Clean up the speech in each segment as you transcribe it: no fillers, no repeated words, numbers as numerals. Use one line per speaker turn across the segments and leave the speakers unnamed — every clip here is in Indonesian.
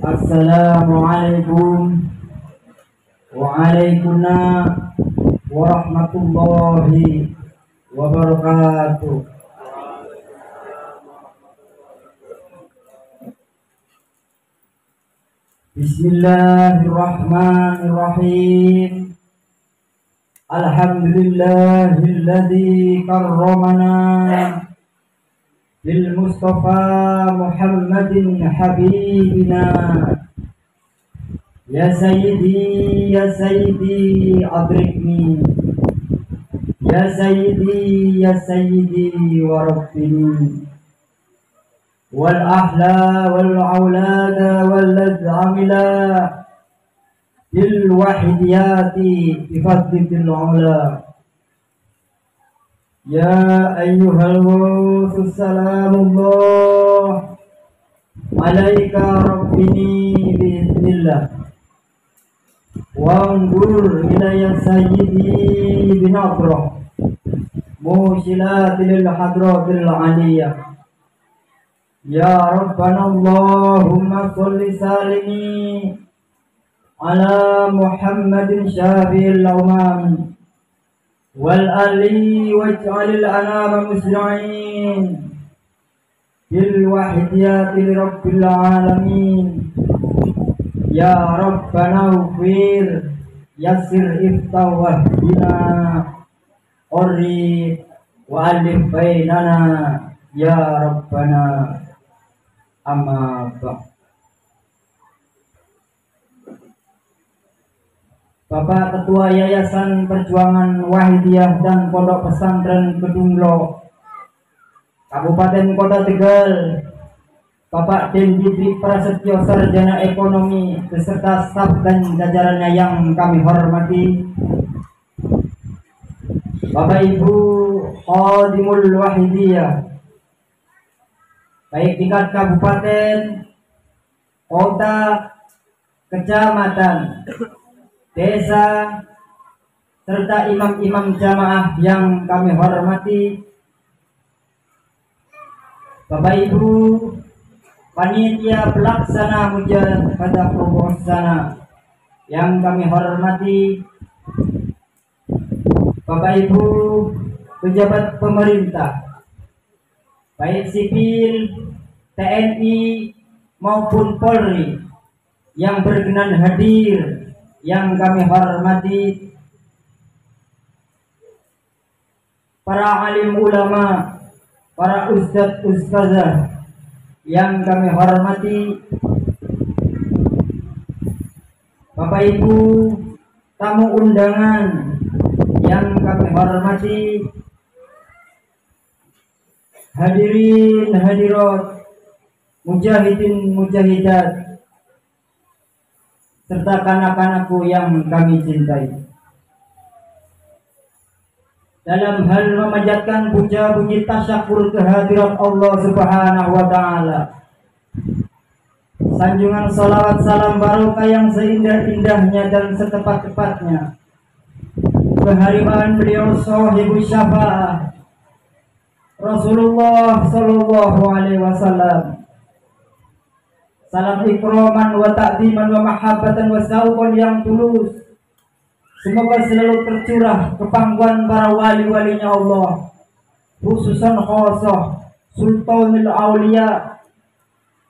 Assalamualaikum Waalaikumsalam warahmatullahi wabarakatuh. Bismillahirrahmanirrahim. Alhamdulillahilladzi karramana bil Mustafa Muhammadin habibina. Ya Sayyidi adrikni. Ya Sayyidi wa Rabbini. Wal ahla wal aulada wal lad'amila bil wahidiyati bifadlil ula. Ya ayyuhal wasu salamullah alaika rabbini biiznillah. Wangur ilayya sayyidi binadrah musyilatil hadratil aliyah. Ya Rabbana Allahumma sholli salimi ala Muhammadin syafi'il umam wal ali waj'alil anama muslimin bil wahidiyati rabbil alamin. Ya Rabbana ufir yassir iftah wahdina qurri wa alif bainana ya Rabbana. Amma ba'd. Bapak Ketua Yayasan Perjuangan Wahidiyah dan Pondok Pesantren Kedunglo Kabupaten Kota Tegal, Bapak Dendri Prasetyo Sarjana Ekonomi beserta staf dan jajarannya yang kami hormati, Bapak Ibu Khadimul Wahidiyah baik tingkat kabupaten, kota, kecamatan, desa, serta imam-imam jamaah yang kami hormati, Bapak Ibu panitia pelaksana mujahadah rubuh sana yang kami hormati, Bapak Ibu pejabat pemerintah baik sipil, TNI maupun Polri yang berkenan hadir yang kami hormati, para alim ulama, para ustadzah yang kami hormati, Bapak Ibu tamu undangan yang kami hormati, hadirin hadirat, mujahidin mujahidat, serta kanak-kanakku yang kami cintai. Dalam hal memanjatkan puja-puji tasyakur kehadirat Allah Subhanahu wa Ta'ala, sanjungan salawat salam barokah yang seindah-indahnya dan setepat-tepatnya kehadiran beliau sahibu syafa'ah Rasulullah sallallahu alaihi wasallam. Salam ikraman wa ta'ziman wa mahabbatan wa sauqan yang tulus semoga selalu tercurah ke pangkuan para wali-walinya Allah, khususan khosah Sultanul Aulia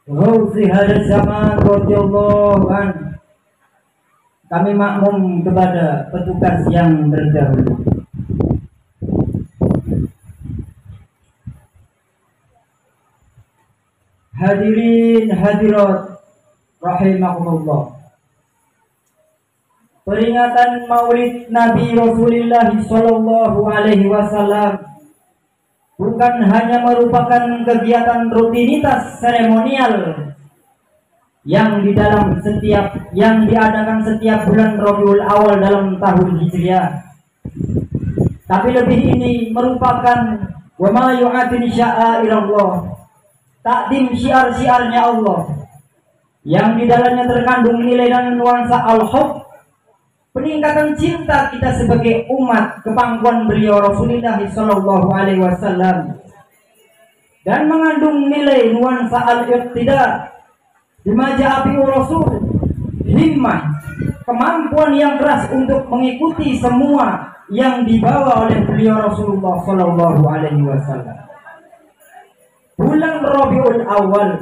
Ghauzi hadaz zaman radhiyallahu an. Kami makmum kepada petugas yang terdahulu. Hadirin hadirat rahimakumullah. Peringatan Maulid Nabi Rasulullah sallallahu alaihi wasallam bukan hanya merupakan kegiatan rutinitas seremonial yang diadakan setiap bulan Rabiul Awal dalam tahun Hijriah, tapi lebih ini merupakan wa ma yu'atin sya'airallah, takdim syiar-syiarnya Allah yang di dalamnya terkandung nilai dan nuansa al-hub, peningkatan cinta kita sebagai umat kepangkuan beliau Rasulullah sallallahu alaihi wasallam, dan mengandung nilai nuansa al-iqtida bima ja'a bihi Rasul, himmah, kemampuan yang keras untuk mengikuti semua yang dibawa oleh beliau Rasulullah Sallallahu Alaihi Wasallam. Bulan Rabiul Awal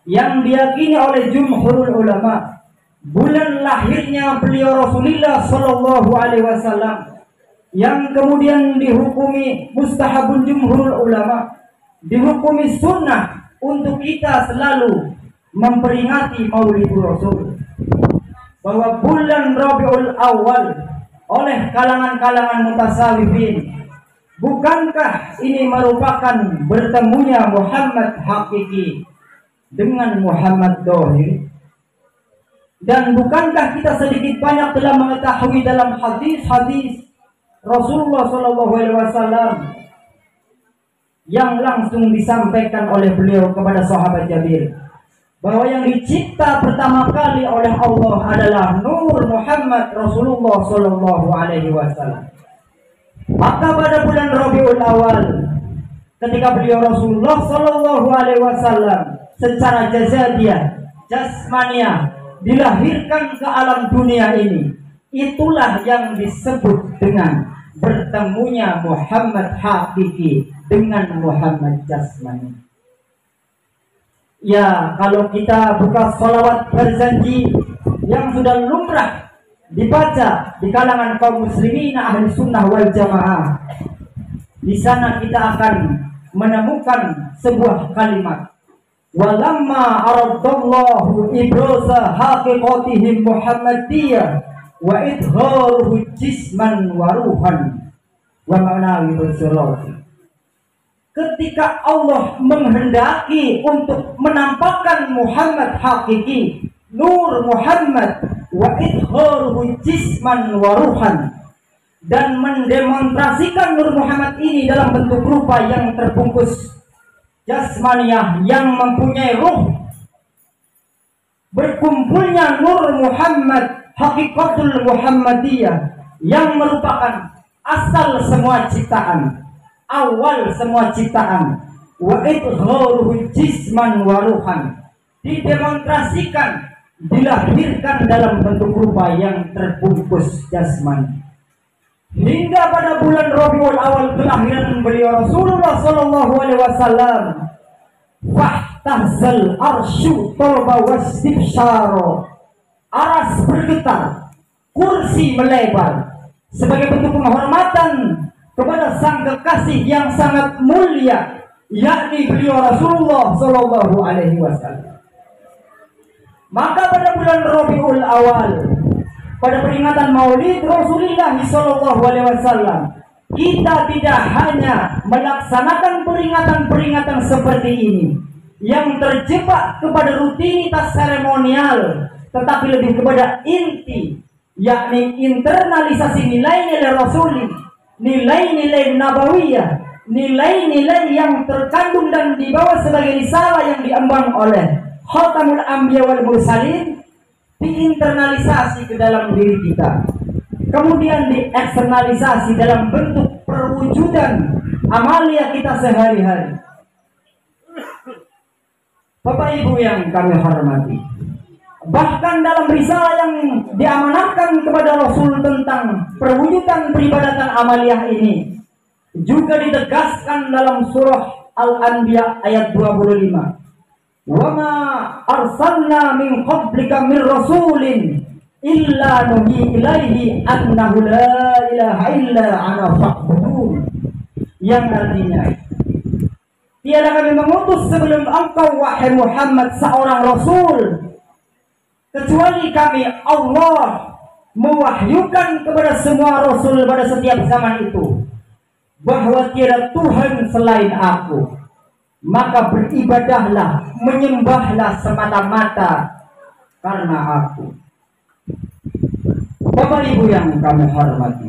yang diyakini oleh jumhurul ulama, bulan lahirnya beliau Rasulullah Sallallahu Alaihi Wasallam, yang kemudian dihukumi mustahabun jumhurul ulama, dihukumi sunnah untuk kita selalu memperingati Maulidul Rasul. Bahwa bulan Rabiul Awal oleh kalangan-kalangan mutasawwifin, bukankah ini merupakan bertemunya Muhammad hakiki dengan Muhammad dohir? Dan bukankah kita sedikit banyak telah mengetahui dalam hadis-hadis Rasulullah SAW yang langsung disampaikan oleh beliau kepada sahabat Jabir, bahwa yang dicipta pertama kali oleh Allah adalah Nur Muhammad Rasulullah Sallallahu Alaihi Wasallam. Maka pada bulan Rabiul Awal, ketika beliau Rasulullah Sallallahu Alaihi Wasallam secara jazadiyah, jasmaniah, dilahirkan ke alam dunia ini, itulah yang disebut dengan bertemunya Muhammad hakiki dengan Muhammad jasmani. Ya, kalau kita buka sholawat berjanji yang sudah lumrah dibaca di kalangan kaum muslimin ahli sunnah wal jamaah, di sana kita akan menemukan sebuah kalimat, walamma aradallahu ibraza haqiqatihim muhammadiyah wa idharuhu jisman wa ruhan wa ma'nawi bersurat. Ketika Allah menghendaki untuk menampakkan Muhammad hakiki, Nur Muhammad, wa idharuhu jisman wa ruhan, dan mendemonstrasikan Nur Muhammad ini dalam bentuk rupa yang terbungkus jasmaniah, yang mempunyai ruh, berkumpulnya Nur Muhammad hakikatul Muhammadiyah yang merupakan asal semua ciptaan, awal semua ciptaan, wa idharuhu jisman wa ruhan, didemonstrasikan, dilahirkan dalam bentuk rupa yang terbungkus jasmani. Hingga pada bulan Rabiul Awal kelahiran beliau Rasulullah Sallallahu Alaihi Wasallam, fahtazal arsyu toba wasibsyaro, aras bergetar, kursi melebar, sebagai bentuk penghormatan kepada sang kekasih yang sangat mulia, yakni beliau Rasulullah Sallallahu Alaihi Wasallam. Maka pada bulan Rabiul Awal, pada peringatan Maulid Rasulullah Sallallahu Alaihi Wasallam, kita tidak hanya melaksanakan peringatan-peringatan seperti ini yang terjebak kepada rutinitas seremonial, tetapi lebih kepada inti, yakni internalisasi nilai-nilai Rasulullah, nilai-nilai nabawiyah, nilai-nilai yang terkandung dan dibawa sebagai risalah yang diemban oleh Khatamul Anbiya wal Mursalin, diinternalisasi ke dalam diri kita, kemudian dieksternalisasi dalam bentuk perwujudan amalia kita sehari-hari. Bapak Ibu yang kami hormati, bahkan dalam risalah yang diamanahkan kepada Rasul tentang perwujudan peribadatan amaliyah ini juga ditegaskan dalam surah Al-Anbiya ayat 25. Wa ma arsalna min qablika min rasulin illa nuhi ilaihi annahu la ilaha illa ana fa'budun. Yang artinya, tiada kami mengutus sebelum engkau wahai Muhammad seorang rasul, kecuali kami Allah mewahyukan kepada semua rasul pada setiap zaman itu bahwa tiada Tuhan selain aku, maka beribadahlah, menyembahlah semata-mata karena aku. Bapak Ibu yang kami hormati,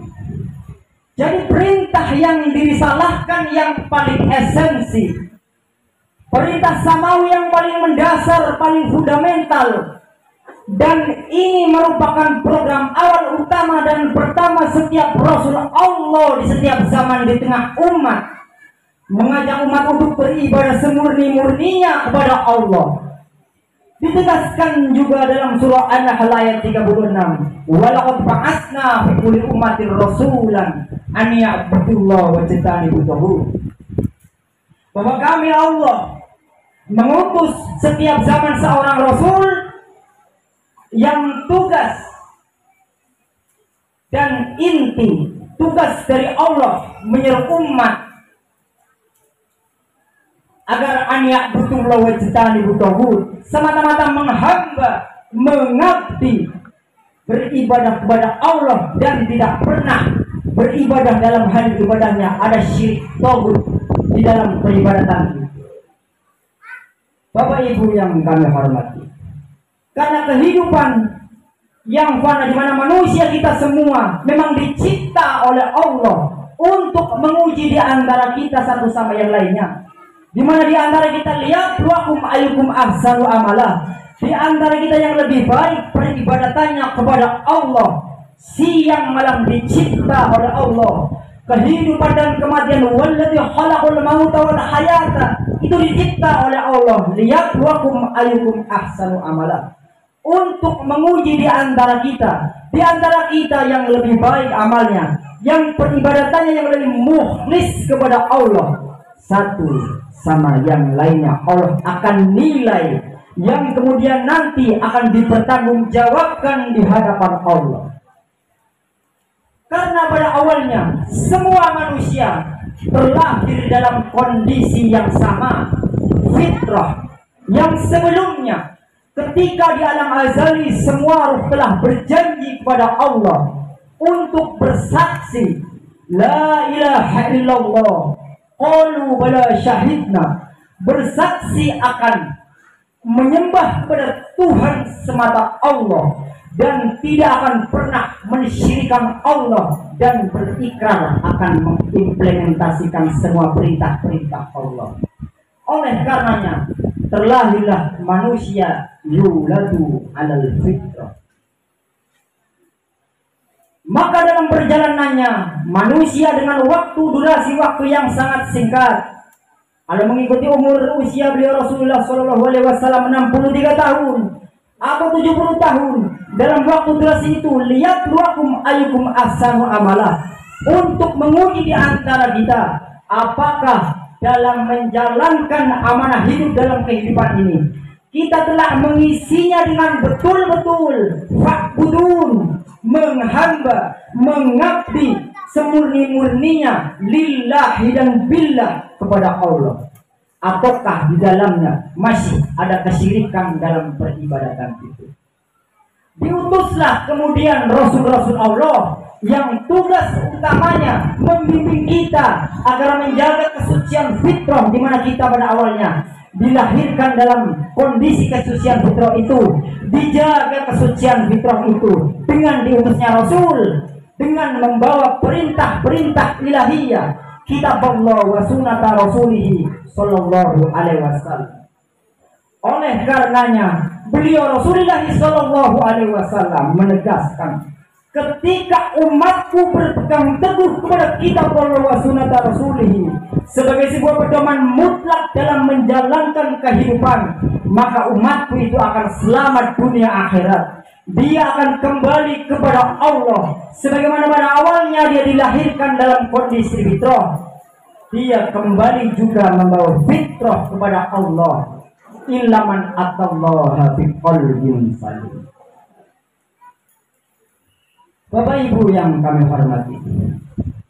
jadi perintah yang dirisalahkan yang paling esensi, perintah samawi yang paling mendasar, paling fundamental, dan ini merupakan program awal utama dan pertama setiap Rasul Allah di setiap zaman di tengah umat, mengajak umat untuk beribadah semurni-murninya kepada Allah. Ditegaskan juga dalam surah An-Nahl ayat 36, walaqad ba'atsna fi kulli ummatin rasulan an ya'budullaha wa yajtanibut taghut. Bahwa kami Allah mengutus setiap zaman seorang rasul yang tugas dan inti tugas dari Allah menyeru umat agar anak butuh lawajtani butuh semata-mata menghamba, mengabdi, beribadah kepada Allah dan tidak pernah beribadah dalam hal ibadahnya ada syirik tauhid di dalam peribadatan itu. Bapak Ibu yang kami hormati, karena kehidupan yang fana di mana manusia kita semua memang dicipta oleh Allah untuk menguji di antara kita satu sama yang lainnya. Di mana di antara kita lihat wakum ayyukum ahsanu amala, di antara kita yang lebih baik peribadatannya kepada Allah. Siang malam dicipta oleh Allah. Kehidupan dan kematian walladzi khalaqal mauta wal hayata itu dicipta oleh Allah. Lihat wakum ayyukum ahsanu amala, untuk menguji di antara kita yang lebih baik amalnya, yang peribadatannya yang lebih mukhlis kepada Allah. Satu sama yang lainnya Allah akan nilai yang kemudian nanti akan dipertanggungjawabkan di hadapan Allah. Karena pada awalnya semua manusia terlahir dalam kondisi yang sama, fitrah yang sebelumnya ketika di alam azali semua ruh telah berjanji kepada Allah untuk bersaksi la ilaha illallah. Qalu bala syahidna, bersaksi akan menyembah kepada Tuhan semata Allah dan tidak akan pernah mensyirikkan Allah dan berikrar akan mengimplementasikan semua perintah-perintah Allah. Oleh karenanya terlahirlah manusia yuladu alal fitrah. Maka dalam perjalanannya manusia dengan durasi waktu yang sangat singkat, kalau mengikuti umur usia beliau Rasulullah SAW 63 tahun atau 70 tahun, dalam waktu durasi itu lihat wakum ayyukum ahsanu amalah, untuk menguji di antara kita apakah dalam menjalankan amanah hidup dalam kehidupan ini kita telah mengisinya dengan betul-betul fa'budun, menghamba, mengabdi semurni-murninya lillahi dan billah kepada Allah, ataukah di dalamnya masih ada kesyirikan dalam peribadatan itu. Diutuslah kemudian Rasul-Rasul Allah yang tugas utamanya membimbing kita agar menjaga kesucian fitrah, di mana kita pada awalnya dilahirkan dalam kondisi kesucian fitrah itu, dijaga kesucian fitrah itu dengan diutusnya Rasul, dengan membawa perintah-perintah ilahiyah, kitab Allah wa sunnata Rasulih sallallahu alaihi wasallam. Oleh karenanya beliau Rasulullah sallallahu alaihi wasallam menegaskan, ketika umatku berpegang teguh kepada kitab Allah wa sunnata Rasulih sebagai sebuah pedoman mutlak dalam menjalankan kehidupan, maka umatku itu akan selamat dunia akhirat. Dia akan kembali kepada Allah sebagaimana pada awalnya dia dilahirkan dalam kondisi fitrah. Dia kembali juga membawa fitrah kepada Allah. Ilaman atallaha biqalbin salim. Bapak Ibu yang kami hormati,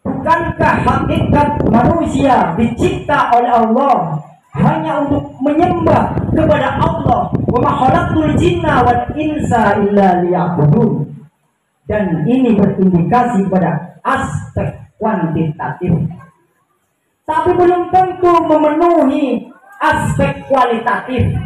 bukankah hakikat manusia dicipta oleh Allah hanya untuk menyembah kepada Allah? Wa ma khalaqtul jinna wal insa illa liya'budun. Dan ini berindikasi pada aspek kuantitatif, tapi belum tentu memenuhi aspek kualitatif,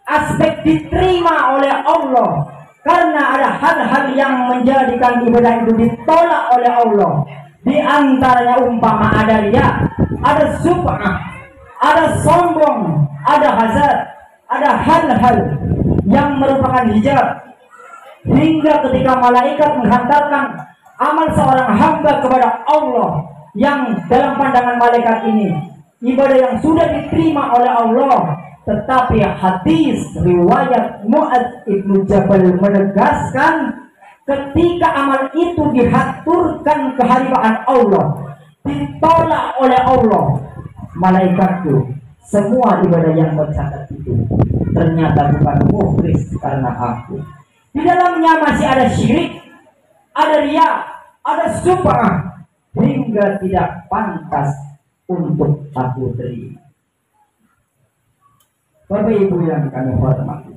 aspek diterima oleh Allah. Karena ada hal-hal yang menjadikan ibadah itu ditolak oleh Allah. Di antaranya umpama ada riya, ada sum'ah, ada sombong, ada hasad, ada hal-hal yang merupakan hijab, hingga ketika malaikat menghantarkan amal seorang hamba kepada Allah, yang dalam pandangan malaikat ini ibadah yang sudah diterima oleh Allah, Tetapi hadis riwayat Mu'adz ibnu Jabal menegaskan ketika amal itu dihaturkan kehadiran Allah, ditolak oleh Allah, malaikat itu semua ibadah yang mencatat itu ternyata bukan mukhlis karena aku. Di dalamnya masih ada syirik, ada riya, ada sum'ah, hingga tidak pantas untuk aku terima. Bapak Ibu yang kami hormati,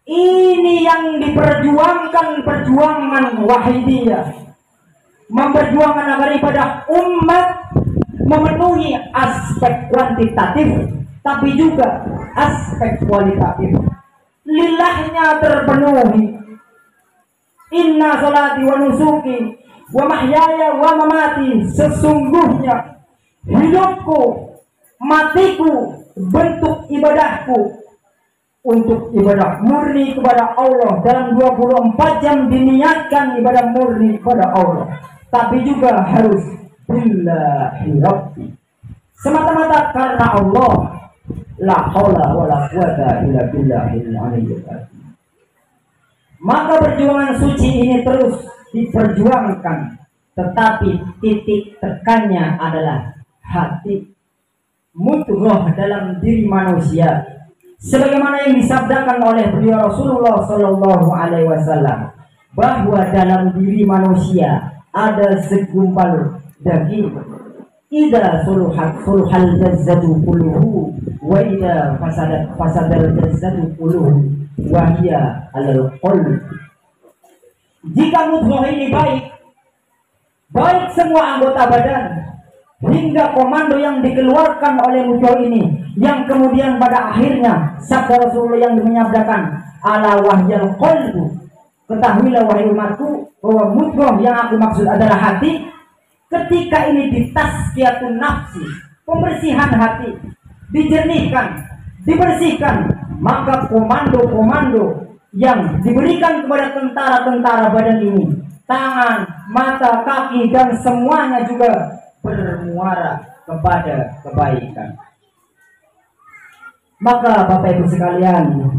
ini yang diperjuangkan perjuangan Wahidiyah, memperjuangkan agar ibadah umat memenuhi aspek kuantitatif tapi juga aspek kualitatif. Lillahnya terpenuhi. Inna salati wa nusuki wa mahyaya wa mamati, sesungguhnya hidupku, matiku, bentuk ibadahku untuk ibadah murni kepada Allah. Dalam 24 jam diniatkan ibadah murni kepada Allah, tapi juga harus billahi rabbi, semata-mata karena Allah. La haula wala quwata illa billahil aliyyil azim. Maka perjuangan suci ini terus diperjuangkan, tetapi titik tekannya adalah hati, mudghah dalam diri manusia, sebagaimana yang disabdakan oleh beliau Rasulullah Shallallahu Alaihi Wasallam, bahwa dalam diri manusia ada segumpal daging. Ida suluhal jazzatu kulluhu wa ida fasadal jazzatu kulluhu wa hiya alal qalb. Jika mudghah ini baik semua anggota badan, hingga komando yang dikeluarkan oleh mudghah ini, yang kemudian pada akhirnya sabda Rasulullah yang menyabdakan ala wahyal qalbu, ketahuilah wahai umatku bahwa mudghah yang aku maksud adalah hati. Ketika ini ditazkiyatun nafsi, pembersihan hati, dijernihkan, dibersihkan, maka komando-komando yang diberikan kepada tentara-tentara badan ini, tangan, mata, kaki, dan semuanya juga bermuara kepada kebaikan. Maka Bapak Ibu sekalian,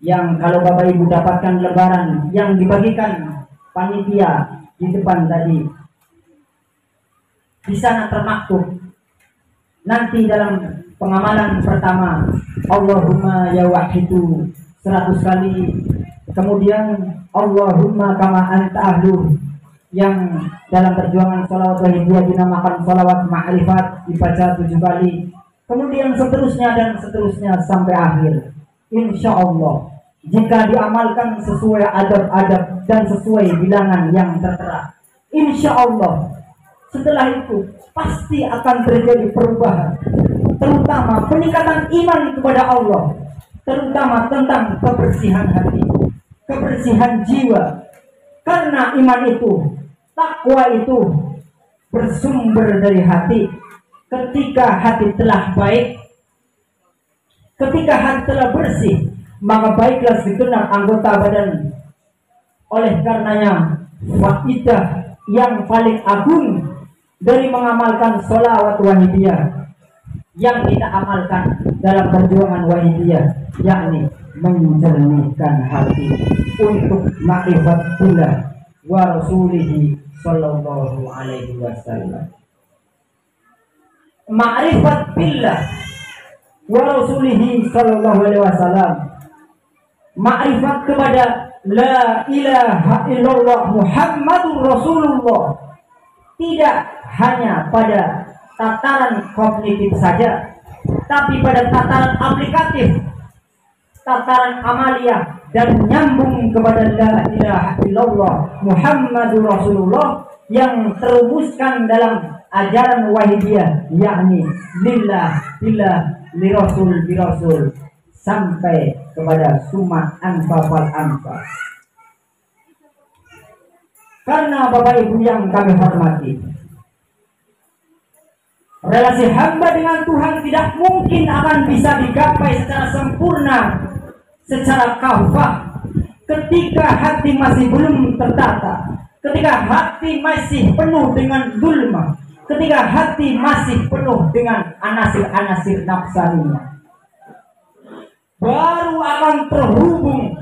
yang kalau Bapak Ibu dapatkan lebaran yang dibagikan panitia di depan tadi, di sana termaktub nanti dalam pengamalan pertama Allahumma ya wahidu 100 kali, kemudian Allahumma kama anta ahlu, yang dalam perjuangan sholawat wahidiyah dinamakan sholawat ma'rifat, dibaca 7 kali, kemudian seterusnya dan seterusnya sampai akhir. Insya Allah jika diamalkan sesuai adab-adab dan sesuai bilangan yang tertera, insya Allah setelah itu pasti akan terjadi perubahan, terutama peningkatan iman kepada Allah, terutama tentang kebersihan hati, kebersihan jiwa. Karena iman itu, takwa itu bersumber dari hati. Ketika hati telah baik, ketika hati telah bersih, maka baiklah segenap anggota badan. Oleh karenanya faidah yang paling agung dari mengamalkan sholawat wahidiyah yang kita amalkan dalam perjuangan wahidiyah, yakni menjernihkan hati untuk ma'rifat billah wa rasulihi sallallahu alaihi wasallam. Ma'rifat billah wa rasulihi sallallahu alaihi wasallam, ma'rifat kepada la ilaha illallah Muhammadur Rasulullah, tidak hanya pada tataran kognitif saja, tapi pada tataran aplikatif, tataran amaliyah, dan nyambung kepada la ilaha illallah Muhammadur Rasulullah yang terumuskan dalam ajaran wahidiyah, yakni lillah billah lirasul birasul, sampai kepada summa anfa fal anfa. Karena Bapak Ibu yang kami hormati, relasi hamba dengan Tuhan tidak mungkin akan bisa digapai secara sempurna, secara kafah, ketika hati masih belum tertata, ketika hati masih penuh dengan zulma, ketika hati masih penuh dengan anasir-anasir nafsaninya, baru akan terhubung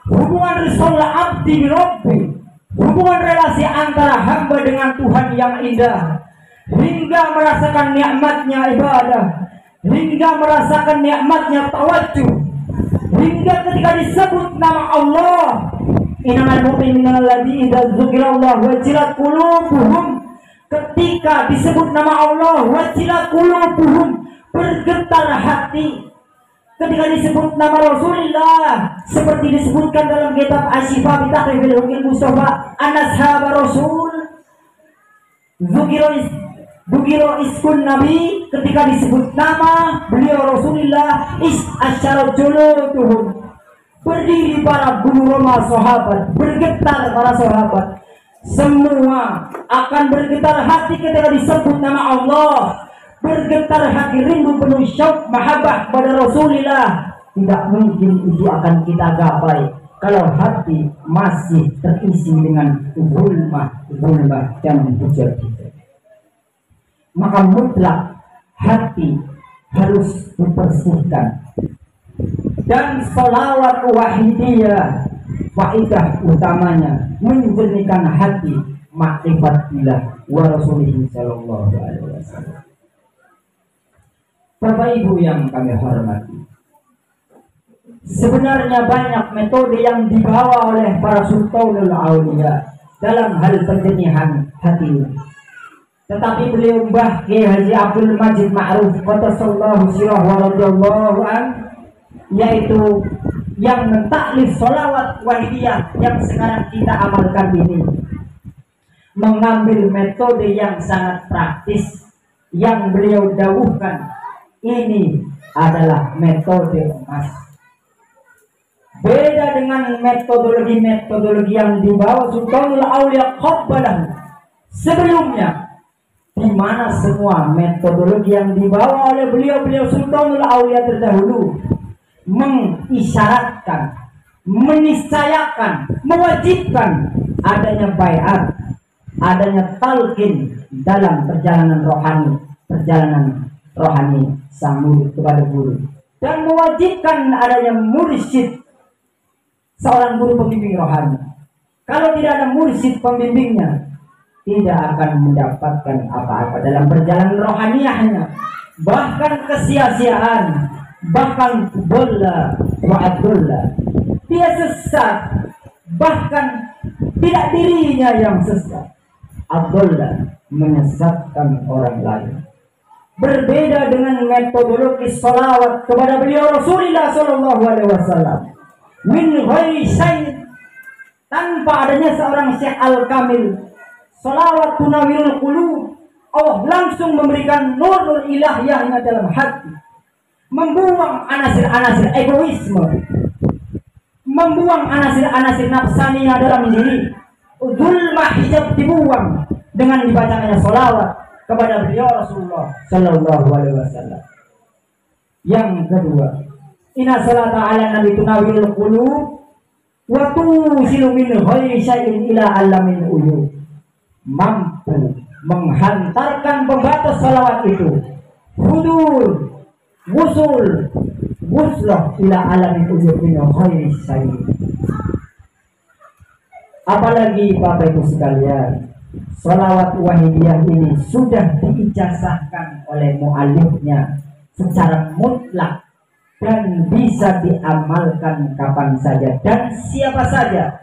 hubungan risol abdi birobbi, hubungan relasi antara hamba dengan Tuhan yang indah, hingga merasakan nikmatnya ibadah, hingga merasakan nikmatnya tawajuh, hingga ketika disebut nama Allah, innamal mu'minuna alladzina idza dzukirallahu wajilat qulubuhum, ketika disebut nama Allah wajilat qulubuhum, bergetar hati. Ketika disebut nama Rasulullah, seperti disebutkan dalam kitab Asy-Syifa bi Tahrifil Hukm Mustafa, Anashab Rasul Zukiro iskun Nabi, ketika disebut nama beliau Rasulullah, asyarot juluduhum, berdiri para guru Roma sahabat, bergetar para sahabat, semua akan bergetar hati ketika disebut nama Allah, bergetar hati rindu penuh syauq mahabbah pada Rasulullah. Tidak mungkin itu akan kita gapai kalau hati masih terisi dengan zulmah dan hujat-hujat. Maka mutlak hati harus dibersihkan, dan sholawat wahidiyah faidah utamanya menjernihkan hati makrifat billah wa rasulihi sallallahu alaihi wasallam. Bapak Ibu yang kami hormati, sebenarnya banyak metode yang dibawa oleh para sultanul auliya dalam hal penjernihan hati. Tetapi beliau Mbah Kiai Haji Abdul Majid Ma'ruf qaddasallahu sirrahu wa radhiyallahu an, yaitu yang mentaklif sholawat wahidiyah yang sekarang kita amalkan ini, mengambil metode yang sangat praktis yang beliau dawuhkan. Ini adalah metode emas. Beda dengan metodologi yang dibawa Sultanul Auliya Qabbalah sebelumnya, di mana semua metodologi yang dibawa oleh beliau Sultanul Auliya terdahulu mengisyaratkan, meniscayakan, mewajibkan adanya baiat, adanya talqin dalam perjalanan rohani sang murid kepada guru, dan mewajibkan adanya mursyid, seorang guru pembimbing rohani. Kalau tidak ada mursyid pembimbingnya, tidak akan mendapatkan apa-apa dalam perjalanan rohaniahnya, bahkan kesia-siaan, bahkan bola wa adulla, dia sesat, bahkan tidak dirinya yang sesat, adulla, menyesatkan orang lain. Berbeda dengan metodologi sholawat kepada beliau Rasulullah sallallahu alaihi wasallam, min ghairi syai', tanpa adanya seorang syekh al-kamil, sholawat tunawirul qulub, Allah langsung memberikan nur ilahiyahnya dalam hati, membuang anasir-anasir egoisme, membuang anasir-anasir nafsaniyah dalam diri, zulmah hijab dibuang dengan dibacanya sholawat kepada beliau Rasulullah sallallahu alaihi wasallam. Yang kedua, inna salata ala nabi tunawirul qulub wa tusilu min ghairi syai'in ila alamin uyub, mampu menghantarkan pembatas salawat itu hudur wuslah ila alamin uyub min ghairi syai'in. Apalagi Bapak Ibu sekalian, sholawat wahidiyah ini sudah diijazahkan oleh mu'alifnya secara mutlak dan bisa diamalkan kapan saja dan siapa saja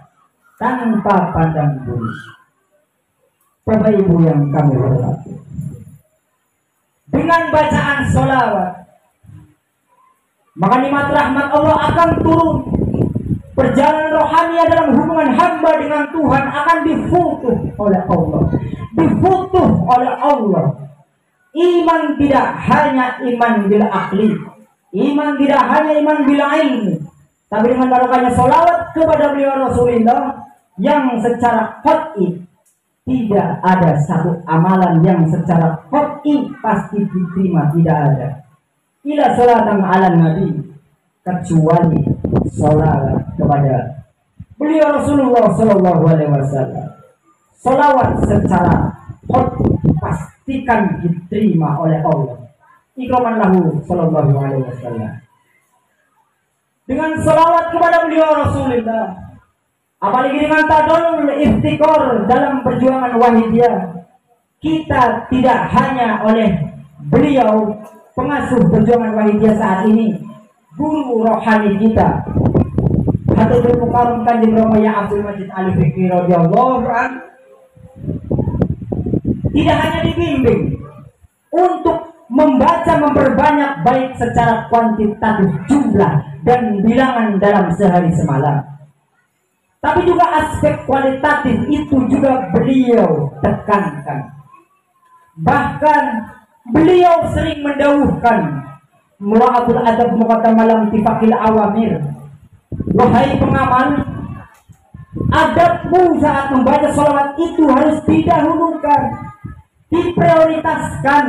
tanpa pandang bulu. Bapak Ibu yang kami hormati, dengan bacaan sholawat maka nikmat rahmat Allah akan turun. Perjalanan rohani dalam hubungan hamba dengan Tuhan akan difutuh oleh Allah. Difutuh oleh Allah. Iman tidak hanya iman bil akli, iman tidak hanya iman bil ilmi, tapi dengan barokahnya sholawat kepada beliau Rasulullah yang secara qat'i tidak ada satu amalan yang secara qat'i pasti diterima, tidak ada. Ila sholatan ala nabi, kecuali sholawat kepada beliau Rasulullah sallallahu alaihi wasallam. Sholawat secara qat'i pasti pastikan diterima oleh Allah. Ikraman lahu sallallahu alaihi wasallam. Dengan salawat kepada beliau Rasulullah, apalagi dengan tadallul iftikar dalam perjuangan wahidiyah, kita tidak hanya oleh beliau pengasuh perjuangan wahidiyah saat ini, guru rohani kita Hadatul Mukarram Kanjeng Rama Abdul Majid Ali Fikri radhiyallahu anhu, tidak hanya dibimbing untuk membaca memperbanyak baik secara kuantitatif jumlah dan bilangan dalam sehari semalam, tapi juga aspek kualitatif itu juga beliau tekankan. Bahkan beliau sering mendawuhkan Mura'atul adab muqaddamalam tifakil awamir, wahai pengamal, adabmu saat membaca sholawat itu harus didahulukan, diprioritaskan,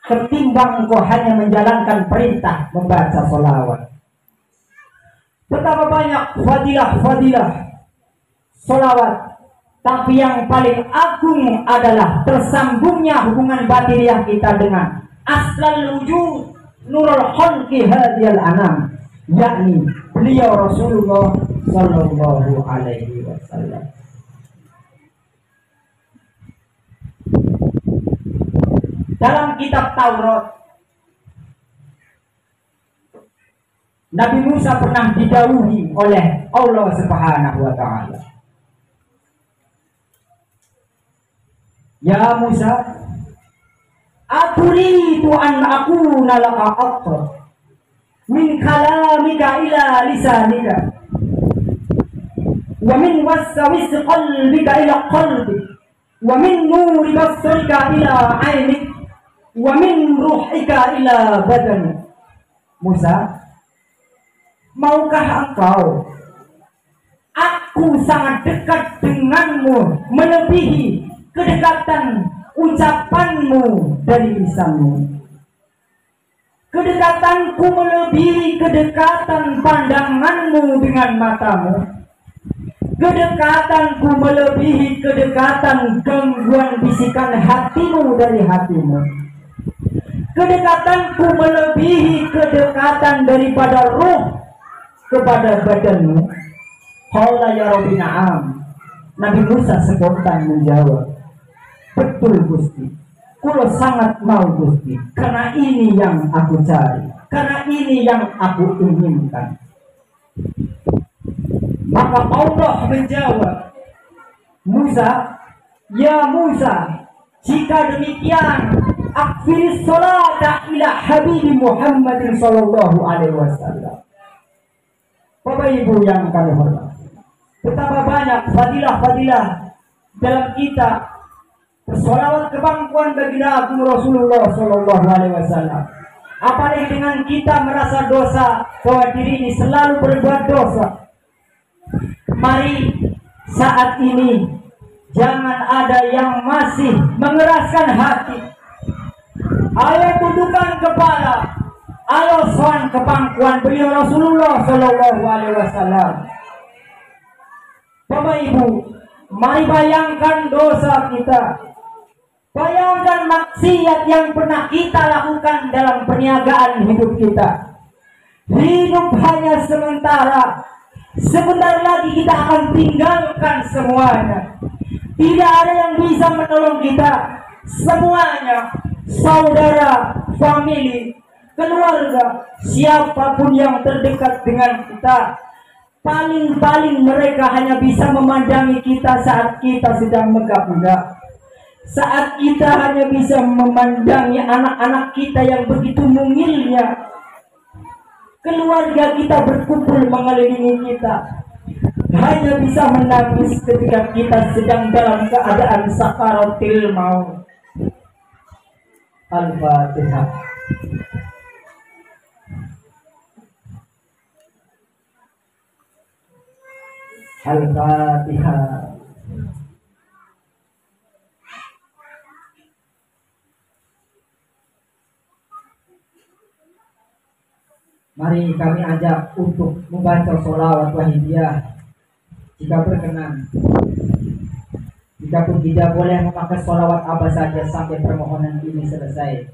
ketimbang engkau hanya menjalankan perintah membaca sholawat. Betapa banyak fadilah-fadilah sholawat, tapi yang paling agung adalah tersambungnya hubungan batiniah kita dengan aslal wujud nurul khalqi hadiyal anam, yakni beliau Rasulullah sallallahu alaihi wasallam. Dalam kitab Taurat, Nabi Musa pernah didhawuhi oleh Allah Subhanahu wa taala. Ya Musa, aturidu an akuna laka aqrab min kalamika ila lisanika wa min waswis qalbika ila qalbi wa min nuri basarika ila ainik wa min ruhika ila badani. Musa, maukah engkau aku sangat dekat denganmu melebihi kedekatan ucapanmu dari lisanmu, kedekatanku melebihi kedekatan pandanganmu dengan matamu, kedekatanku melebihi kedekatan gangguan bisikan hatimu dari hatimu, kedekatanku melebihi kedekatan daripada ruh kepada badanmu. Qala ya Rabbi na'am. Nabi Musa spontan menjawab, betul Gusti, kulo sangat mau Gusti, karena ini yang aku cari, karena ini yang aku inginkan. Maka Allah menjawab, Musa, ya Musa, jika demikian akfiris sholata ila Habibi Muhammadin sallallahu alaihi wasallam. Bapak Ibu yang kami hormati, betapa banyak fadilah-fadilah dalam kita bersolawat kebangkuan bagi Nabi Rasulullah sallallahu alaihi wasallam. Apalagi dengan kita merasa dosa, bahwa diri ini selalu berbuat dosa. Mari saat ini jangan ada yang masih mengeraskan hati. Ayo tundukkan kepala, ayo soan kepangkuan beliau Rasulullah sallallahu alaihi wasallam. Bapak Ibu, mari bayangkan dosa kita. Bayangkan maksiat yang pernah kita lakukan dalam perniagaan hidup kita. Hidup hanya sementara. Sebentar lagi kita akan tinggalkan semuanya. Tidak ada yang bisa menolong kita. Semuanya, saudara, famili, keluarga, siapapun yang terdekat dengan kita, paling-paling mereka hanya bisa memandangi kita saat kita sedang megap-megap. Saat kita hanya bisa memandangi anak-anak kita yang begitu mungilnya. Keluarga kita berkumpul mengelilingi kita, hanya bisa menangis ketika kita sedang dalam keadaan sakaratil maut. Al-Fatihah. Al-Fatihah. Mari kami ajak untuk membaca sholawat wahidiyah. Jika berkenan, jika Adapun kita boleh memakai sholawat apa saja sampai permohonan ini selesai.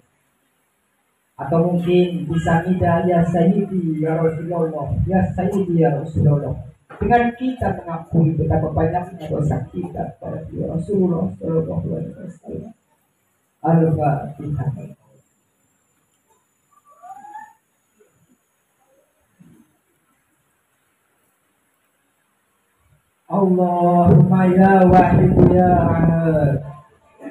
Atau mungkin bisa kita ya Sayyidi ya Rasulullah, ya Sayyidi ya Rasulullah, dengan kita mengakui betapa banyaknya dosa kita pada Rasulullah Sallallahu Alaihi Wasallam. Al-Fatihah. Allahumma ya wahid ya ahad,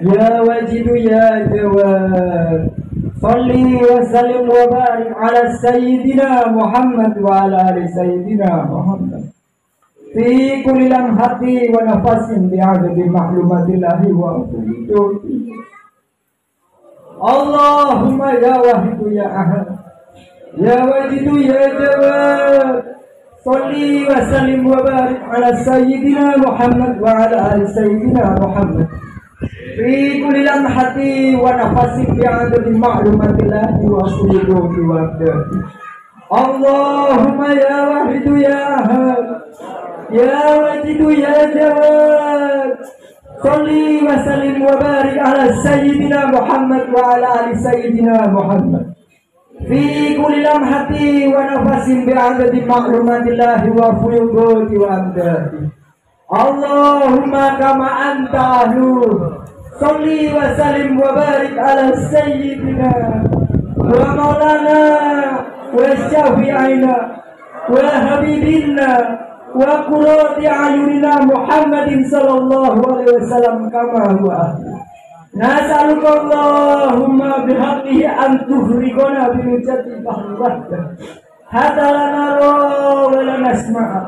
ya wajid ya jawad, salli wa sallim wa barik ala sayyidina Muhammad wa ala ali sayyidina Muhammad fi kulli lamhati wa nafasin bi'adadi mahlumatillahi wa quduti. Allahumma ya wahid ya ahad, ya wajid ya jawad, salli wa sallim wa barik ala sayyidina Muhammad wa ala ali sayyidina Muhammad fi kulli lamhati wa nafasin bi'adadi ma'lumatillahi wa quduti wa abdati. Allahumma ya wahid ya ahad, ya wajid ya jawad, salli wa sallim wa barik ala sayyidina Muhammad wa ala ali sayyidina Muhammad fi kulli lamhati wa nafasin bi'adadi ma'lumatillahi wa fuyudati wa amdati. Allahumma kama anta ahlu, salli wa sallim wa barik ala sayyidina wa maulana wa syafi'ina wa habibina wa qurrati a'yunina Muhammadin sallallahu alaihi wasallam kama huwa ahlu. Nas'aluka Allahumma bihaqqihi an tuhrikona binujati bahri wahdah hatta la nara wa la nasma'a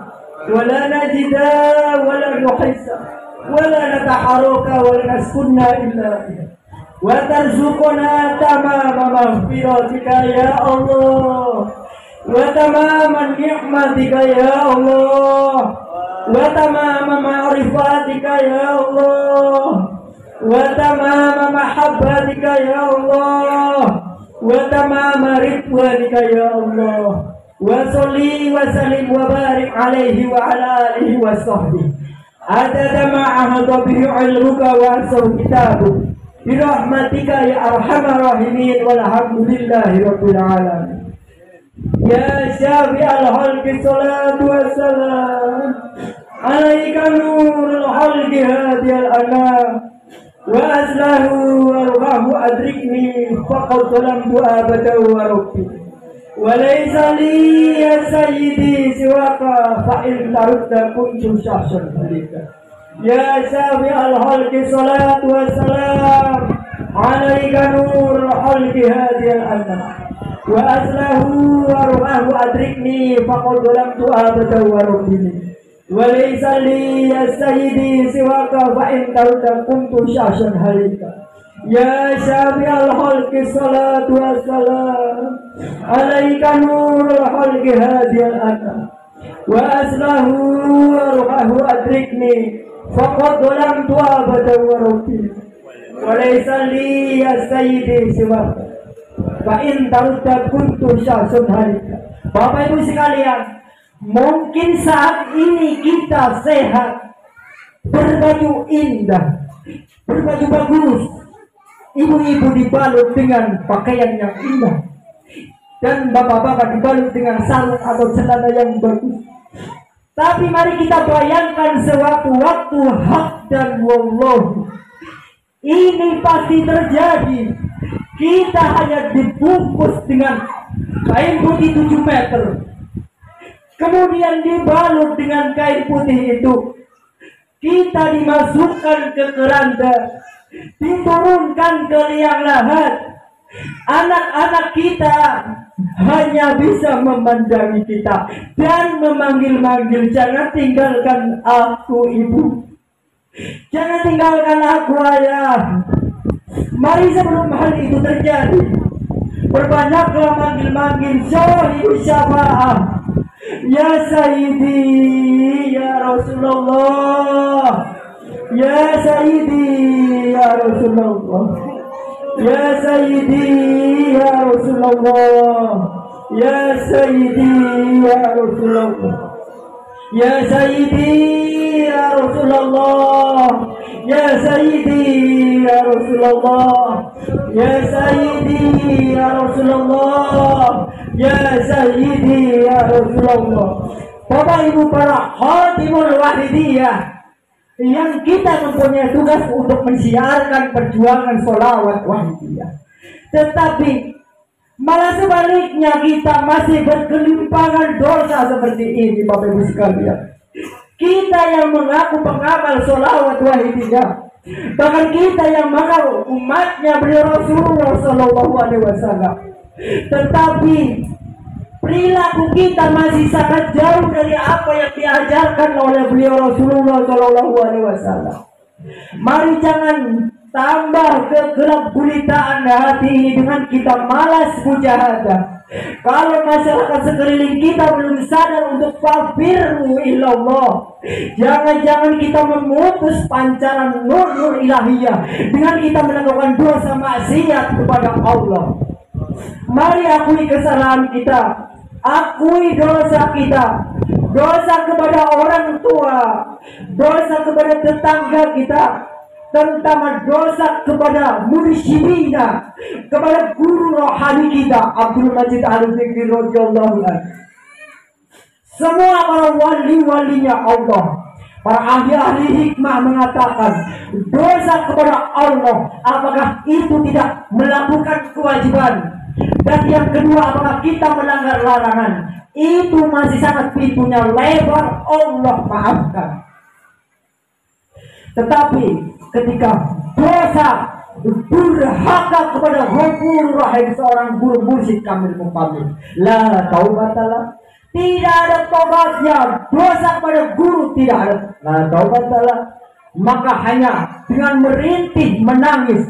wa la najida wa la nuhissa wa la nataharaka wa la naskunna illa biha wa tarzuqna tamama maghfiratika ya Allah wa tamaman ni'matika ya Allah wa tamama ma'rifatika ya Allah wa tamama mahabbatika ya Allah wa tamama ridwanika ya Allah wa salli wa sallim wa barik alaihi wa ala alihi wa sahbihi adada ma'ahada bihi ilmuka wa asal kitabu birahmatika ya arhamar rahimin walhamdulillahi rabbil alamin. Ya syafi al-halqi salatu wassalam alaika nurul halqi hadiyal anam wa azlahu warhamu adrikni faqad zalamtu abada wa rabbi wa laysa li ya sayyidi siwaka fa in tarudda kuntu syahsan halika. Ya syafi al-halqi salatu wassalam alaika nurul halqi hadiyal anam wa azlahu warhamu adrikni faqad zalamtu abada wa rabbi walaysa li ya sayyidi siwaka fa in tarudda kuntu syahsan halika. Ya syafi al-halqi salatu wassalam alaika nurul halqi hadiyal anam wa aslahu warhamu adrikni faqad zalamtu abada wa rabbi walaysa li ya sayyidi siwaka fa in tarudda kuntu syahsan halika. Bapak Ibu sekalian, mungkin saat ini kita sehat, berbaju indah, berbaju bagus, ibu-ibu dibalut dengan pakaian yang indah, dan bapak-bapak dibalut dengan sarung atau celana yang bagus. Tapi mari kita bayangkan sewaktu-waktu hak dan wallah, ini pasti terjadi. Kita hanya dibungkus dengan kain putih 7 meter, kemudian dibalut dengan kain putih itu, kita dimasukkan ke keranda, diturunkan ke liang lahat. Anak-anak kita hanya bisa memandangi kita dan memanggil-manggil, jangan tinggalkan aku ibu, jangan tinggalkan aku ayah. Mari sebelum hal itu terjadi, perbanyaklah manggil-manggil syahid syafa'ah. Ya Sayyidi ya Rasulullah, ya Sayyidi ya Rasulullah, ya Sayyidi ya Rasulullah, ya Sayyidi ya Rasulullah, ya Sayyidi ya Rasulullah, Ya Sayyidi ya Rasulullah, Ya Sayyidi ya Rasulullah, Ya Sayyidi ya Rasulullah. Bapak Ibu para khatimul wahidiyah yang kita mempunyai tugas untuk mensiarkan perjuangan sholawat wahidiyah, tetapi malah sebaliknya kita masih berkelimpangan dosa seperti ini. Bapak Ibu sekalian, kita yang mengaku pengamal sholawat wahidiyah, bahkan kita yang mengaku umatnya beliau Rasulullah Sallallahu Alaihi Wasallam, tetapi perilaku kita masih sangat jauh dari apa yang diajarkan oleh beliau Rasulullah Sallallahu Alaihi Wasallam. Mari jangan tambah kegelap gulitaan hati ini dengan kita malas mujahadah. Kalau masyarakat sekeliling kita belum sadar untuk fafirru ilallah, jangan-jangan kita memutus pancaran nur ilahiyah dengan kita melakukan dosa maksiat kepada Allah. Mari akui kesalahan kita, akui dosa kita, dosa kepada orang tua, dosa kepada tetangga kita, terutama dosa kepada mursyidina, kepada guru rohani kita Abdul Majid Al-Fikri radhiyallahu anhu. Semua para wali-walinya Allah, para ahli-ahli hikmah mengatakan dosa kepada Allah, apakah itu tidak melakukan kewajiban, dan yang kedua apakah kita melanggar larangan, itu masih sangat pintunya lebar, Allah maafkan. Tetapi ketika dosa durhaka kepada Ghafurur Rahim, seorang guru mursyid kamil muqabil, la taubatalah, tidak ada tobatnya, dosa kepada guru tidak ada, la taubatalah, maka hanya dengan merintih menangis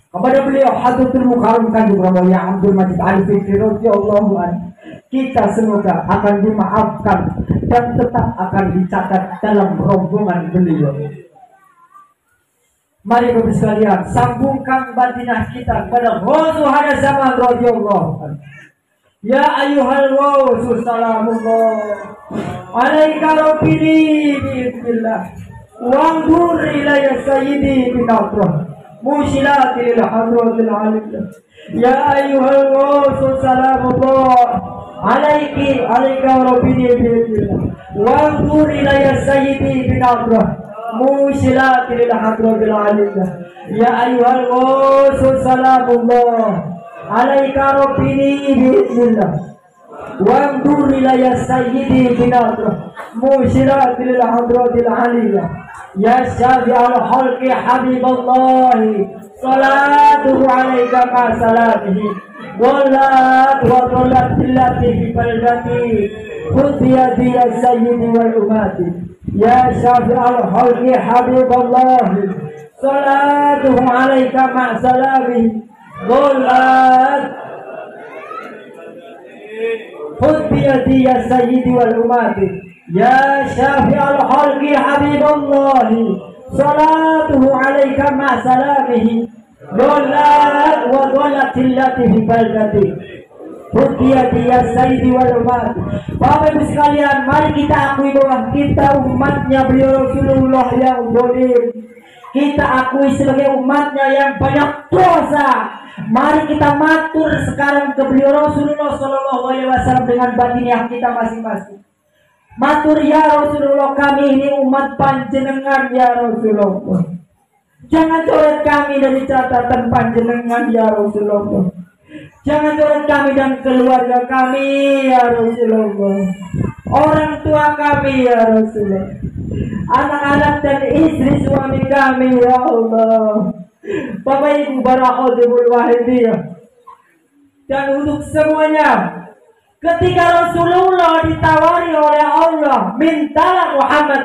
kepada beliau Hadratul Mukarram Kanjeng Raya Abdul Majid Al-Fikri radhiyallahu anhu, kita semoga akan dimaafkan dan tetap akan dicatat dalam rombongan beliau. Mari Bapak sekalian, sambungkan batinah kita kepada Ghawsu hada zaman radhiyallahu anhu. Ya ayyuhal Ghawsu salamullah alaika rabbini bi'idznillah wangdur ilayya sayyidi binatrah musyilatil hadratil alillah. Ya ayyuhal Ghawsu salamullah alaika rabbini bi'idznillah wangdur ilayya sayyidi binatrah musyilatil hadratil alillah. Ya ayyuhal Ghawsu salamullah alaika rabbini bi'idznillah wangdur ilayya sayyidi binatrah musyilatil hadratil alillah. Ya syafi'al khalqi habiballahi salatuhu alaika ma salamihi wallat wa tallat billati fi baldati khudh biyadi ya sayyidi wal umati. Ya syafi'al khalqi habiballahi salatuhu alaika ma salamihi wallat khudh biyadi ya sayyidi wal umati. Ya syafi'al khalqi habiballahi salatuhu alaika ma salamihi wallat wa tallat billati fi baldati khudh biyadi ya sayyidi wal umati. Bapak Ibu sekalian, mari kita akui bahwa kita umatnya beliau Rasulullah yang dolim. Kita akui sebagai umatnya yang banyak dosa. Mari kita matur sekarang ke beliau Rasulullah Sallallahu Alaihi Wasallam dengan batiniah kita masing-masing. Matur, ya Rasulullah, kami ini umat panjenengan ya Rasulullah. Jangan coret kami dari catatan panjenengan ya Rasulullah. Jangan coret kami dan keluarga kami ya Rasulullah. Orang tua kami ya Rasulullah. Anak-anak dan istri suami kami ya Allah. Bapak Ibu barakatuhul wahidiyah. Dan untuk semuanya, ketika Rasulullah ditawari oleh Allah, mintalah Muhammad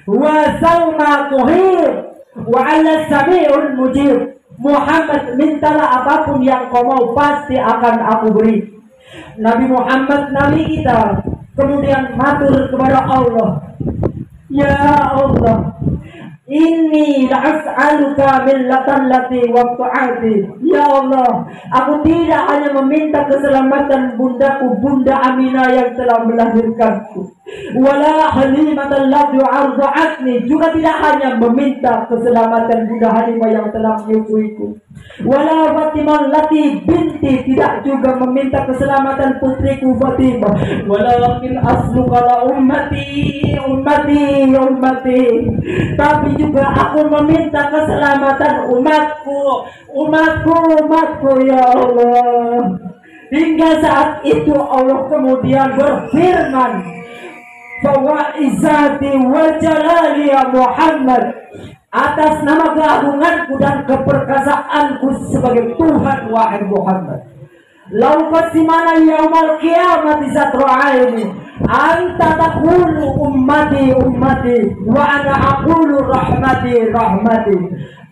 wa sawma tuhir wa ala sami'ul mujib. Muhammad, mintalah apapun yang kau mau, pasti akan aku beri. Nabi Muhammad, Nabi kita, kemudian matur kepada Allah, ya Allah, inni la'as'aluka millatan lati waqtu'ati. Ya Allah, aku tidak hanya meminta keselamatan bundaku, Bunda Aminah yang telah melahirkanku, Wala halimatan lati arda'atni, juga tidak hanya meminta keselamatan Bunda Halimah yang telah menyusuiku. Wala Fatimah lati binti, tidak juga meminta keselamatan putriku Fatimah. Walakin asluka la ummati, tapi juga aku meminta keselamatan umatku ya Allah. Hingga saat itu Allah kemudian berfirman, bahwa izzati wa jalali ya Muhammad, atas nama keagunganku dan keperkasaanku sebagai Tuhan wahai Muhammad, lau qasimana yaumal qiyamati satru aini anta taqulu ummati wa ana aqulu rahmati.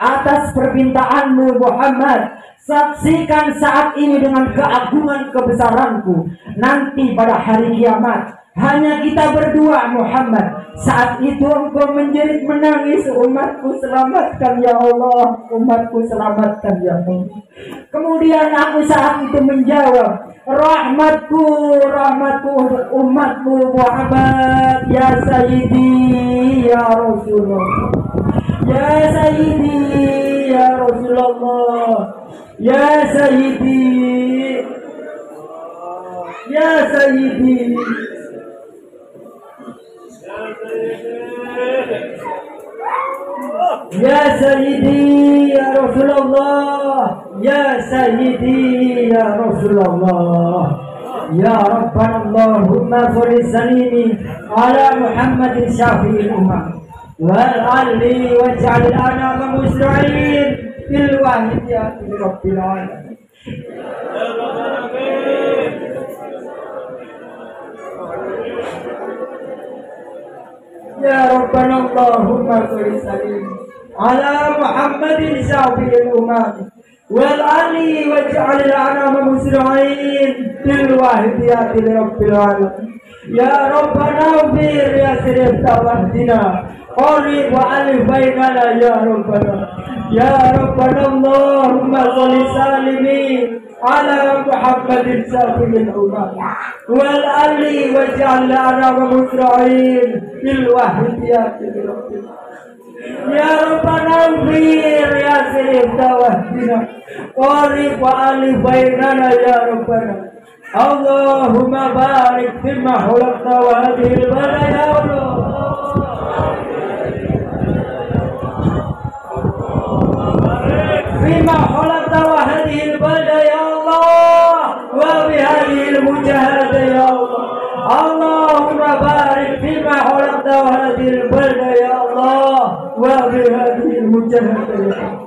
Atas permintaanmu Muhammad, saksikan saat ini dengan keagungan kebesaranku. Nanti pada hari kiamat hanya kita berdua Muhammad. Saat itu engkau menjerit menangis, umatku selamatkan ya Allah, umatku selamatkan ya Allah. Kemudian aku saat itu menjawab, rahmatku untuk umatmu Muhammad, ya Sayyidi ya Rasulullah, ya Sayyidi ya Rasulullah, ya Sayyidi ya Sayyidi ya Sayyidi ya Rasulullah, ya Sayyidi ya Rasulullah, ya Rabbana Allahumma sholli salimi ala Muhammadin syafi'il ummah wal ali waj'al lana muslimin fil wahidiyati rabbil alamin. Ya Rabbana Allahumma sholli sallim ala Muhammadin syafi'il ummah wal ali waj'al lana muslimin fil wahidiyati rabbil alamin. Ya Rabbana bir ya sirif tawahdina qari wa alif bainana ya Rabbana. Ya Rabbana Allahumma sholli sallim ala Muhammadin syafi'il ummah wal ali waj'al lana muslimin fil wahidiyati rabbil alamin. Ya Rabbana bir ya sirif tawahdina qari wa alif bainana ya Rabbana. Allahumma barik fima khalaqta wa hadhihi al-balada ya Allah. Fima khalaqta wa hadhihi al-balada ya Allah wa bihadhihi al-mujahada ya Allah. Allahumma barik fima khalaqta wa hadhihi al-balada ya Allah wa bihadhihi al-mujahada ya Allah.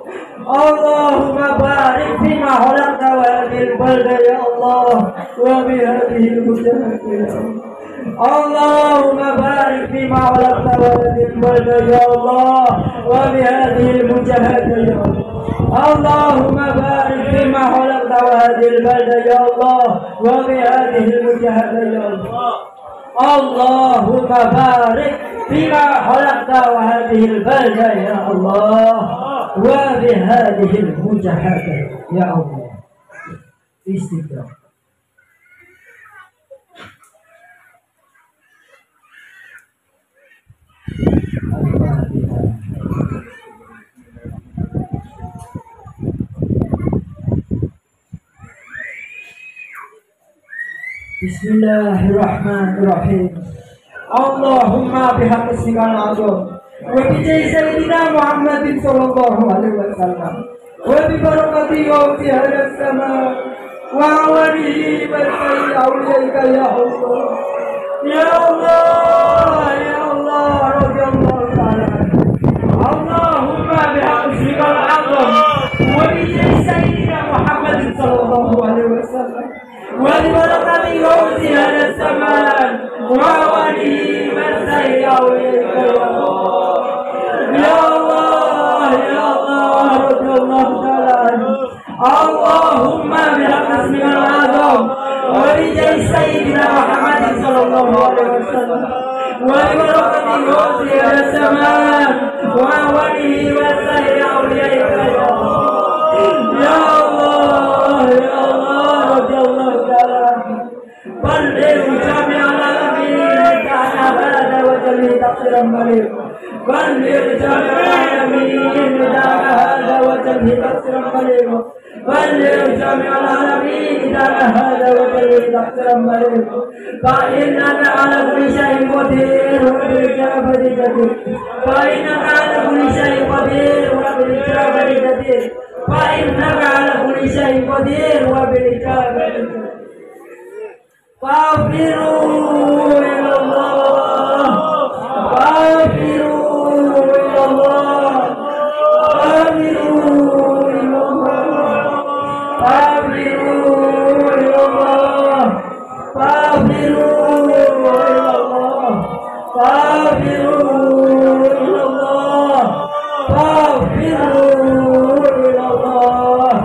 Allahumma barik fima khalaqta wa hadhihi al-balada ya Allah wa bihadhihi al-mujahada ya Allah. Allahumma barik fima khalaqta wa hadhihi al-balada ya Allah wa bihadhihi al-mujahada ya Allah. Allahumma barik fima khalaqta wa hadhihi al-balada ya Allah wa bihadhihi al-mujahada ya Allah. Allahumma barik fima khalaqta wa hadhihi al-balada ya Allah wa bihadhihi al-mujahada ya Allah. Istighfar. Bismillahirrahmanirrahim. Allahumma bihaqqi ismikal azam wa bi sayyidina Muhammadin sallallahu alaihi wasallam wa bi barakati yawmi hadha sama wa awalihi wa sayyidi awliyaika ya Allah. Ya Allah, ya Allah, radhiyallahu ta'ala. Allahumma bihaqqi ismikal azam wa bi sayyidina Muhammadin sallallahu alaihi wasallam وَلِبَرَكَةِ يَوْمِ هَذَا الزَّمَانِ وَعَوَانِهِ وَالسَّيِّ أَوْلِيَائِكَ يَا اللَّهُ يَا اللَّهُ رَضِيَ اللَّهُ تَعَالَى عَنْهُ. اللهم بحق اسمك الأعظم وبجاه سيدنا محمد صلى الله عليه وسلم وببركة يوم هذا الزمان وعوانه والسيّ أوليائك يا الله يا الله رضي الله تعالى بلغ جميع العالمين تقصيرا بليغ بلغ جميع العالمين دار هذا وجهه تقصيرا بليغ بلغ جميع العالمين دار هذا وجهه تقصيرا بليغ فإنك على كل شيء قدير وبالإجابة جدير فإنك على كل شيء قدير وبالإجابة جدير فإنك على كل شيء قدير وبالإجابة جدير فاغفروا إلى الله فاغفروا إلى الله فاغفروا إلى الله فاغفروا إلى الله فاغفروا إلى الله فاغفروا إلى الله فاغفروا إلى الله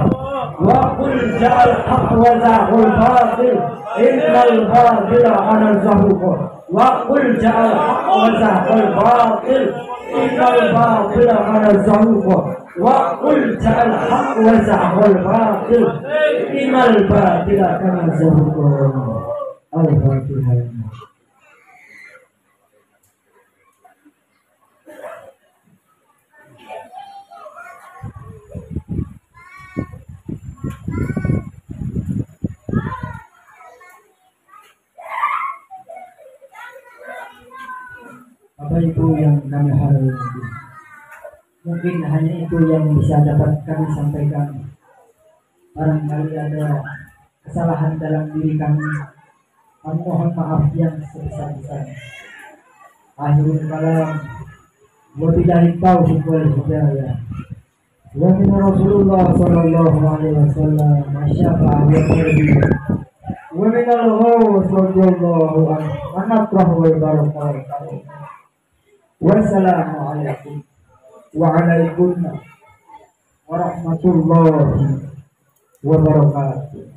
وقل جاء الحق وزهق الباطل إن الباطل كان زهوقا وقل جاء الحق وزهق الباطل إن الباطل كان زهوقا وقل جاء الحق وزهق الباطل إن الباطل كان زهوقا. الفاتحة. Apa itu yang kami harapkan? Mungkin hanya itu yang bisa dapat kami sampaikan. Barangkali ada kesalahan dalam diri kami. Kami mohon maaf yang sebesar-besarnya. Akhirul kalam. Wabillahi taufiq wal hidayah. Wa min Rasulullah sallallahu alaihi wasallam masyafa'a wa qurbi. Wa min al-ghawth radhiyallahu anhu wa natrahu wa barakatuh. Wassalamualaikum waalaikumsalam warahmatullahi wabarakatuh.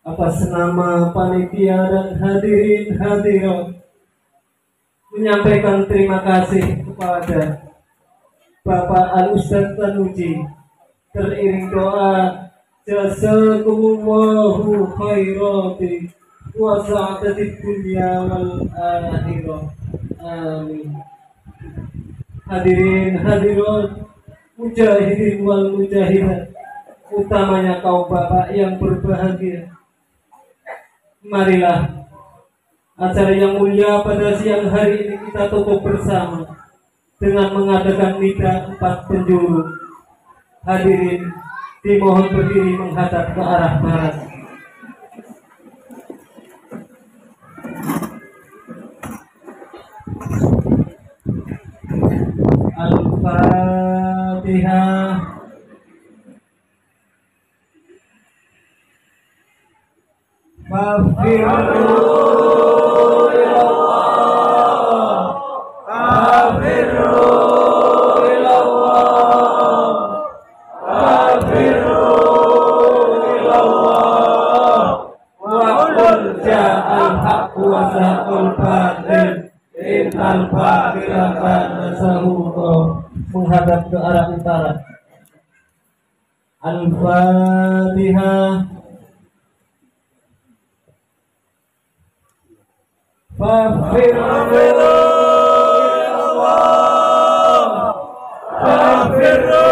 Atas nama panitia dan hadirin hadirat menyampaikan terima kasih kepada Bapak Al-Ustadz Tanuji, teriring doa jazakumullahu khairati wa sa'adatid dunya wal akhirah, amin. Hadirin hadirat, mujahidin wal mujahidat, utamanya kaum bapak yang berbahagia, marilah acara yang mulia pada siang hari ini kita tutup bersama dengan mengadakan nida 4 penjuru. Hadirin dimohon berdiri menghadap ke arah barat. Al-Fatihah. Fafirru ilallah, fafirru ilallah, fafirru ilallah. Wa qul ja'al haqqu wa zahaqal batil, innal batila kana zahuqa. Menghadap ke arah utara. Al-Fatihah. Fafirru ilallah, fafirru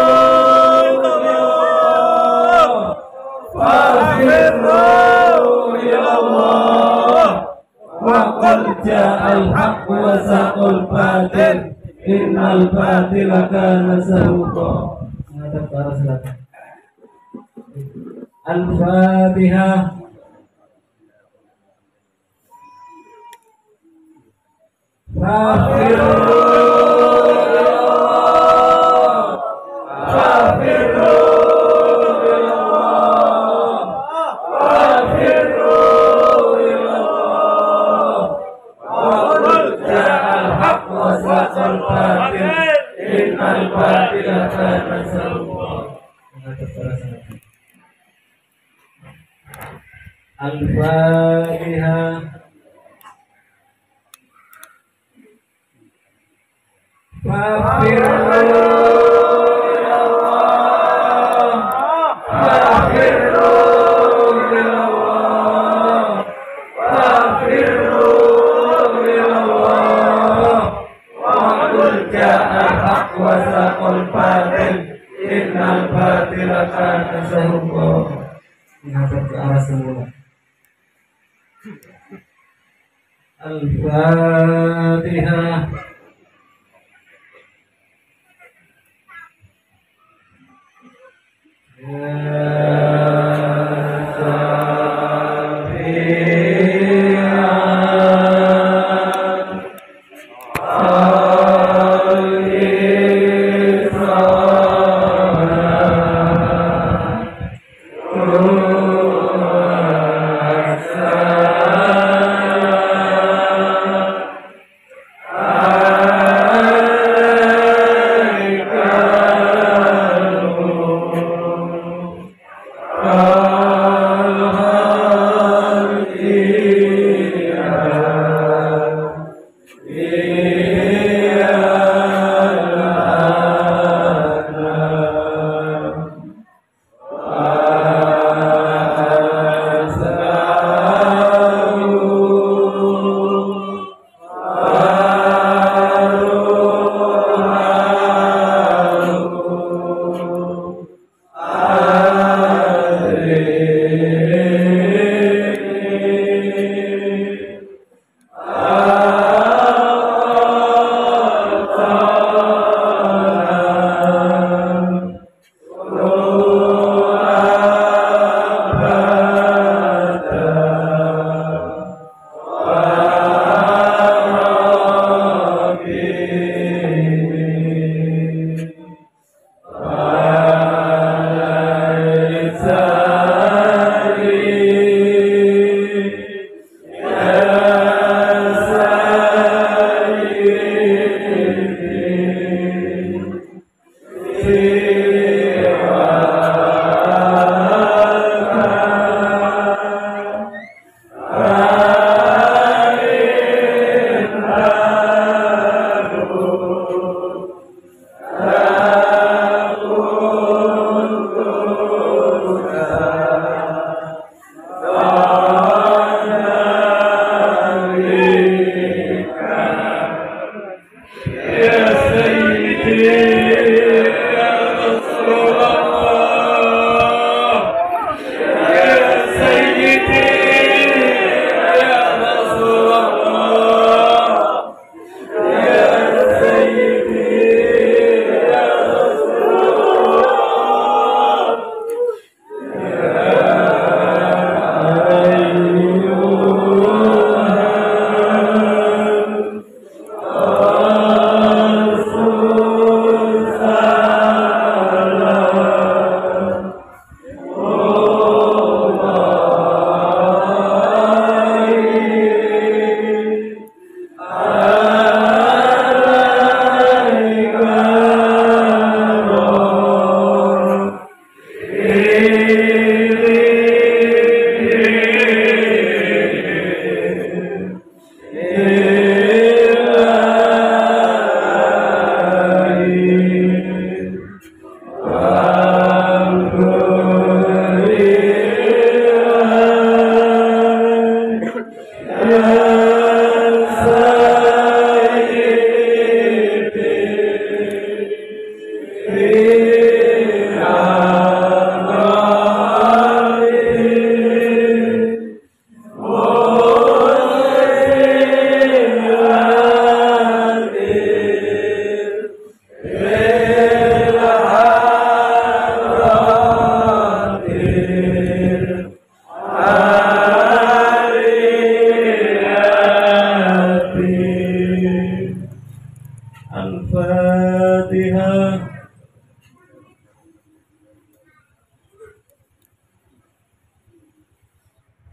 ilallah, fafirru ilallah. Wa qad ja'al haqqu wa zahaqal batil, innal batila kana zahuqa. Menghadap ke arah selatan. Al-Fatihah. Fafirru ilallah, fafirru ilallah, fafirru ilallah. Wa qul ja'al haqqu wa zahaqal batil, innal batila kana zahuqa. Al-Fatihah. Menghadap ke arah semula. Al-Fatihah.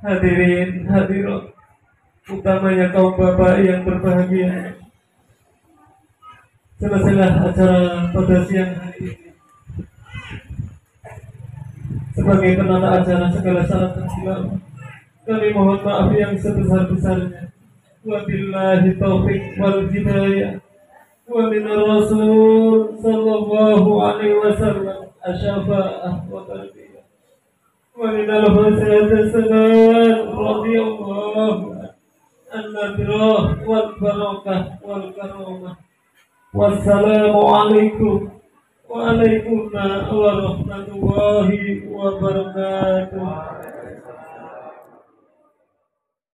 Hadirin hadirat, utamanya kaum bapak yang berbahagia, selesailah acara pada siang hari ini. Sebagai penanda acara segala syarat dan silam, Kami mohon maaf yang sebesar-besarnya. Wabillahi taufiq wal hidayah. Wa min Rasul sallallahu alaihi wasallam asyafa'ah wa tarbiyah. Wa min al-fasad as-salam radiyallahu an-nadrah wal barakah wal karamah. Wassalamualaikum waalaikumsalam warahmatullahi wabarakatuh.